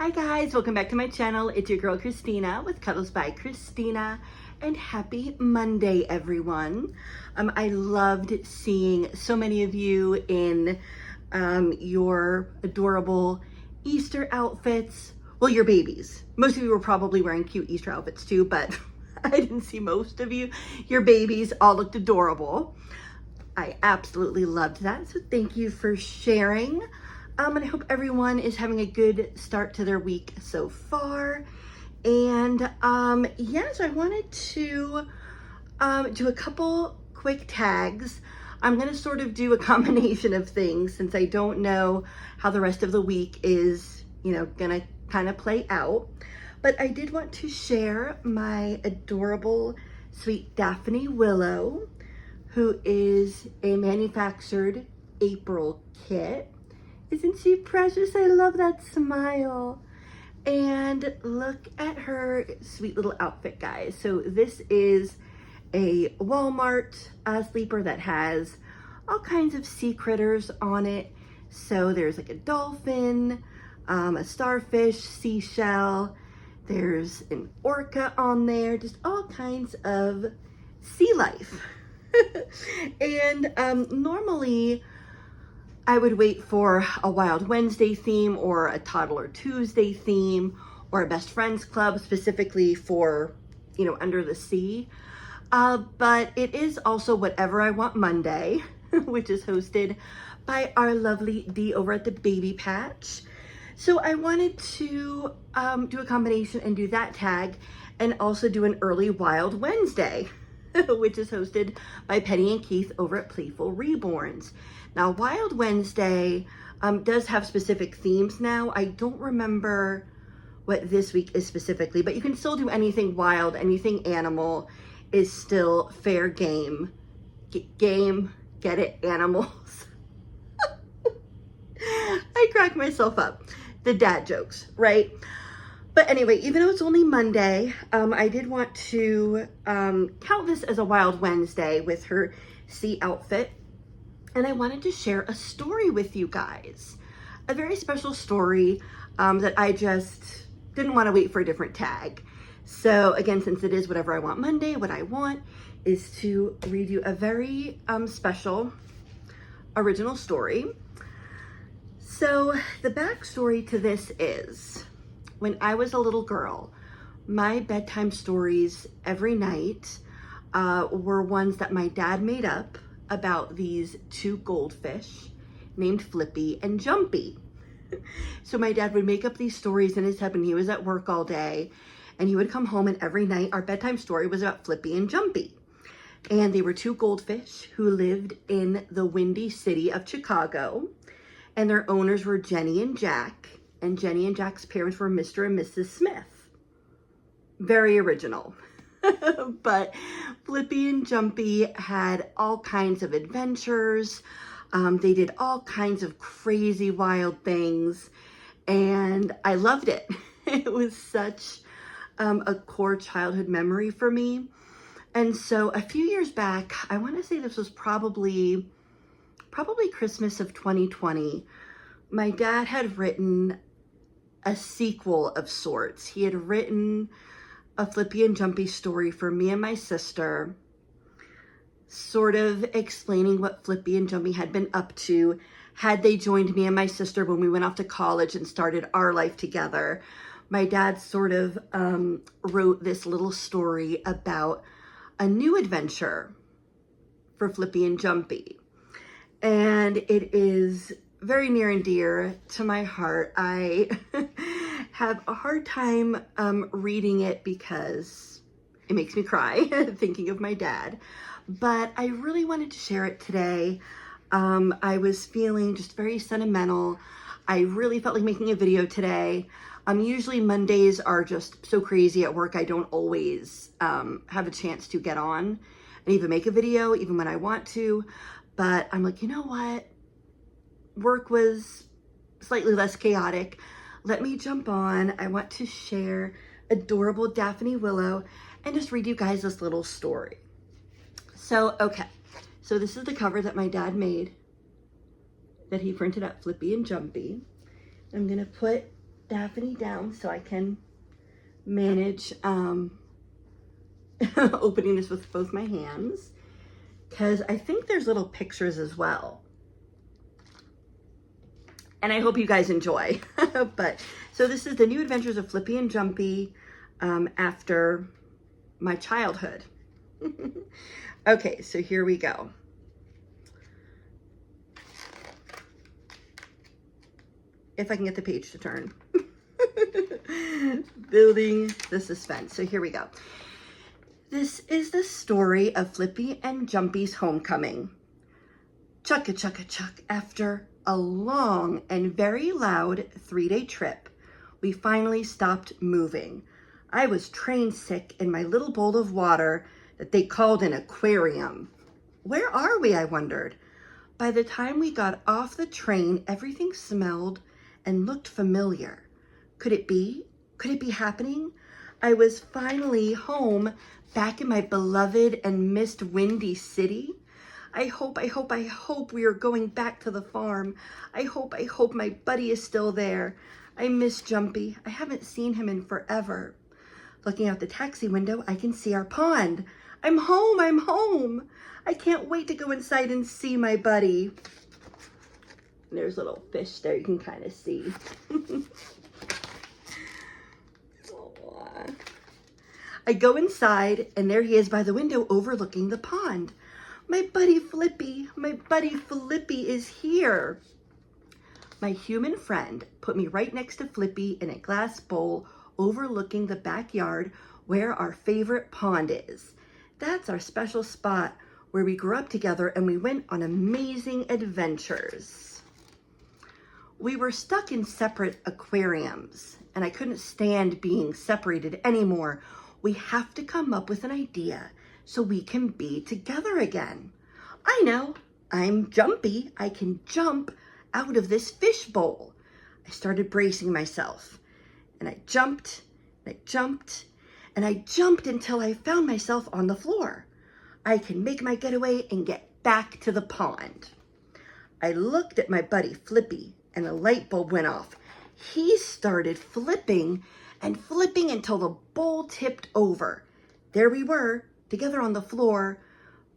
Hi guys, welcome back to my channel. It's your girl Christina with Cuddles by Christina, and happy Monday everyone. I loved seeing so many of you in your adorable Easter outfits. Well, your babies. Most of you were probably wearing cute Easter outfits too, but I didn't see most of you. Your babies all looked adorable. I absolutely loved that, so thank you for sharing. And I hope everyone is having a good start to their week so far. And yes, I wanted to do a couple quick tags. I'm gonna sort of do a combination of things since I don't know how the rest of the week is, gonna kind of play out. But I did want to share my adorable, sweet Daphne Willow, who is a manufactured April kit. Isn't she precious? I love that smile. And look at her sweet little outfit, guys. So this is a Walmart sleeper that has all kinds of sea critters on it. So there's like a dolphin, a starfish, seashell. There's an orca on there, just all kinds of sea life. And normally I would wait for a Wild Wednesday theme or a Toddler Tuesday theme or a Best Friends Club specifically for, under the sea. But it is also Whatever I Want Monday, which is hosted by our lovely Dee over at the Baby Patch. So I wanted to do a combination and do that tag and also do an early Wild Wednesday, which is hosted by Penny and Keith over at Playful Reborns. Now, Wild Wednesday does have specific themes now. I don't remember what this week is specifically, but you can still do anything wild, anything animal is still fair game. Get it, animals. I crack myself up. The dad jokes, right? But anyway, even though it's only Monday, I did want to count this as a Wild Wednesday with her sea outfit. And I wanted to share a story with you guys. A very special story that I just didn't want to wait for a different tag. So again, since it is Whatever I Want Monday, what I want is to read you a very special original story. So the backstory to this is, when I was a little girl, my bedtime stories every night were ones that my dad made up about these two goldfish named Flippy and Jumpy. So my dad would make up these stories in his head when he was at work all day, and he would come home, and every night our bedtime story was about Flippy and Jumpy. And they were two goldfish who lived in the windy city of Chicago, and their owners were Jenny and Jack, and Jenny and Jack's parents were Mr. and Mrs. Smith. Very original. But Flippy and Jumpy had all kinds of adventures. They did all kinds of crazy, wild things, and I loved it. It was such a core childhood memory for me. And so a few years back, I want to say this was probably Christmas of 2020, my dad had written a sequel of sorts. He had written a Flippy and Jumpy story for me and my sister, sort of explaining what Flippy and Jumpy had been up to had they joined me and my sister when we went off to college and started our life together. My dad sort of wrote this little story about a new adventure for Flippy and Jumpy. And it is very near and dear to my heart. I have a hard time reading it because it makes me cry thinking of my dad. But I really wanted to share it today. I was feeling just very sentimental. I really felt like making a video today. Usually Mondays are just so crazy at work. I don't always have a chance to get on and even make a video, even when I want to. But I'm like, you know what? Work was slightly less chaotic. Let me jump on. I want to share adorable Daphne Willow and just read you guys this little story. So, okay. So this is the cover that my dad made, that he printed out Flippy and Jumpy. I'm going to put Daphne down so I can manage opening this with both my hands, because I think there's little pictures as well. And I hope you guys enjoy. But so this is the new adventures of Flippy and Jumpy after my childhood. Okay, so here we go. If I can get the page to turn. Building the suspense. So here we go. This is the story of Flippy and Jumpy's homecoming. Chuck-a-chuck-a-chuck. After a long and very loud 3-day trip, we finally stopped moving. I was train sick in my little bowl of water that they called an aquarium. Where are we, I wondered. By the time we got off the train, everything smelled and looked familiar. Could it be? Could it be happening? I was finally home, back in my beloved and missed Windy City. I hope we are going back to the farm. I hope my buddy is still there. I miss Jumpy. I haven't seen him in forever. Looking out the taxi window, I can see our pond. I'm home. I can't wait to go inside and see my buddy. There's little fish there you can kind of see. I go inside and there he is by the window overlooking the pond. My buddy Flippy is here. My human friend put me right next to Flippy in a glass bowl overlooking the backyard where our favorite pond is. That's our special spot where we grew up together and we went on amazing adventures. We were stuck in separate aquariums and I couldn't stand being separated anymore. We have to come up with an idea so we can be together again. I know, I'm Jumpy. I can jump out of this fish bowl. I started bracing myself and I jumped until I found myself on the floor. I can make my getaway and get back to the pond. I looked at my buddy Flippy and a light bulb went off. He started flipping until the bowl tipped over. There we were, together on the floor,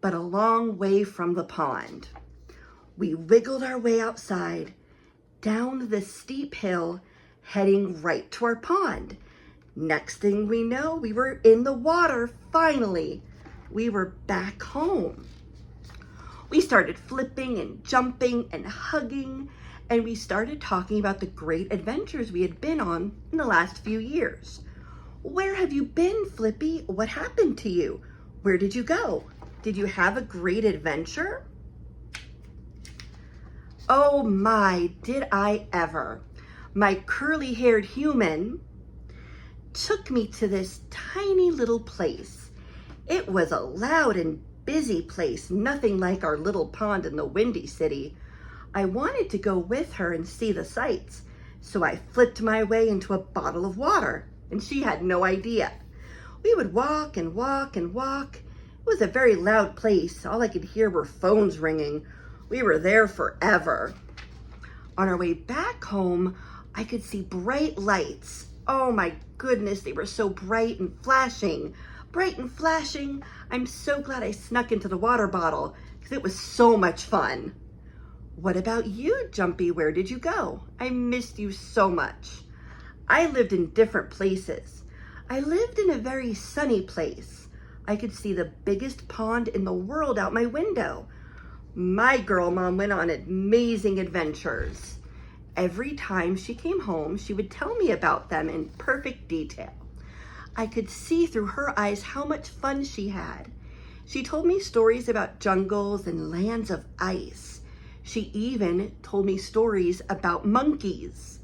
but a long way from the pond. We wiggled our way outside, down the steep hill, heading right to our pond. Next thing we know, we were in the water, finally. We were back home. We started flipping and jumping and hugging, and we started talking about the great adventures we had been on in the last few years. Where have you been, Flippy? What happened to you? Where did you go? Did you have a great adventure? Oh my, did I ever. My curly-haired human took me to this tiny little place. It was a loud and busy place, nothing like our little pond in the Windy City. I wanted to go with her and see the sights, so I flipped my way into a bottle of water, and she had no idea. We would walk and walk and walk. It was a very loud place. All I could hear were phones ringing. We were there forever. On our way back home, I could see bright lights. Oh my goodness, they were so bright and flashing. Bright and flashing. I'm so glad I snuck into the water bottle because it was so much fun. What about you, Jumpy? Where did you go? I missed you so much. I lived in different places. I lived in a very sunny place. I could see the biggest pond in the world out my window. My girl mom went on amazing adventures. Every time she came home, she would tell me about them in perfect detail. I could see through her eyes how much fun she had. She told me stories about jungles and lands of ice. She even told me stories about monkeys.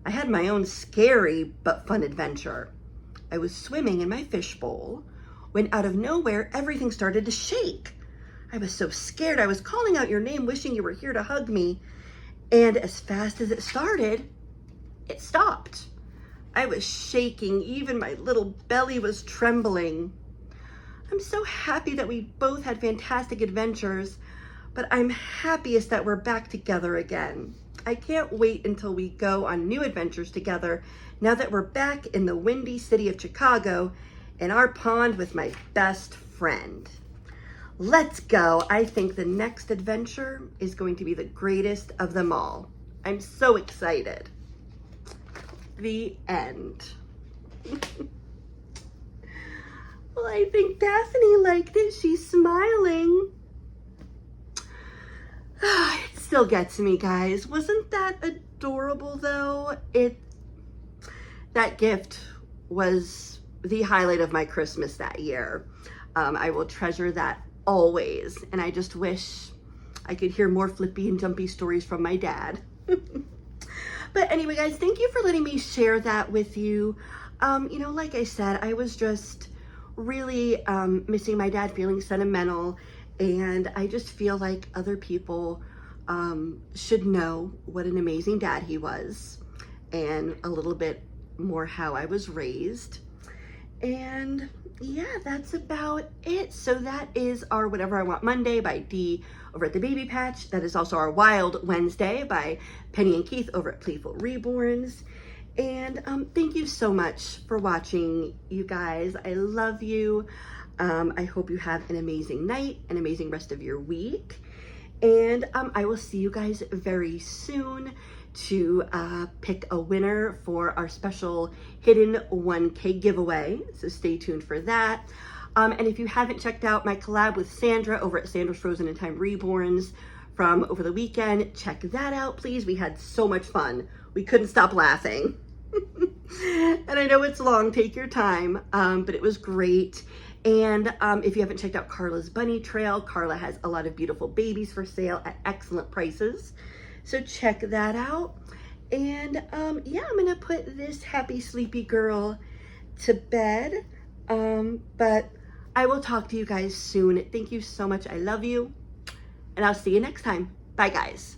I had my own scary but fun adventure. I was swimming in my fishbowl when out of nowhere, everything started to shake. I was so scared. I was calling out your name, wishing you were here to hug me. And as fast as it started, it stopped. I was shaking. Even my little belly was trembling. I'm so happy that we both had fantastic adventures, but I'm happiest that we're back together again. I can't wait until we go on new adventures together now that we're back in the windy city of Chicago in our pond with my best friend. Let's go. I think the next adventure is going to be the greatest of them all. I'm so excited. The end. Well, I think Daphne liked it. She's smiling. It still gets me, guys. Wasn't that adorable, though? That gift was the highlight of my Christmas that year. I will treasure that always, and I just wish I could hear more flippy and jumpy stories from my dad. But anyway, guys, thank you for letting me share that with you. You know, like I said, I was just really missing my dad, feeling sentimental, and I just feel like other people should know what an amazing dad he was, and a little bit more how I was raised. And yeah, that's about it. So that is our Whatever I Want Monday by Dee over at the Baby Patch. That is also our Wild Wednesday by Penny and Keith over at Playful Reborns. And thank you so much for watching, you guys. I love you. I hope you have an amazing night, an amazing rest of your week. And I will see you guys very soon to pick a winner for our special hidden 1K giveaway. So stay tuned for that. And if you haven't checked out my collab with Sandra over at Sandra's Frozen in Time Reborns from over the weekend, check that out, please. We had so much fun. We couldn't stop laughing. And I know it's long, take your time, but it was great. And if you haven't checked out Carla's Bunny Trail, Carla has a lot of beautiful babies for sale at excellent prices. So check that out. And yeah, I'm gonna put this happy sleepy girl to bed. But I will talk to you guys soon. Thank you so much. I love you. And I'll see you next time. Bye, guys.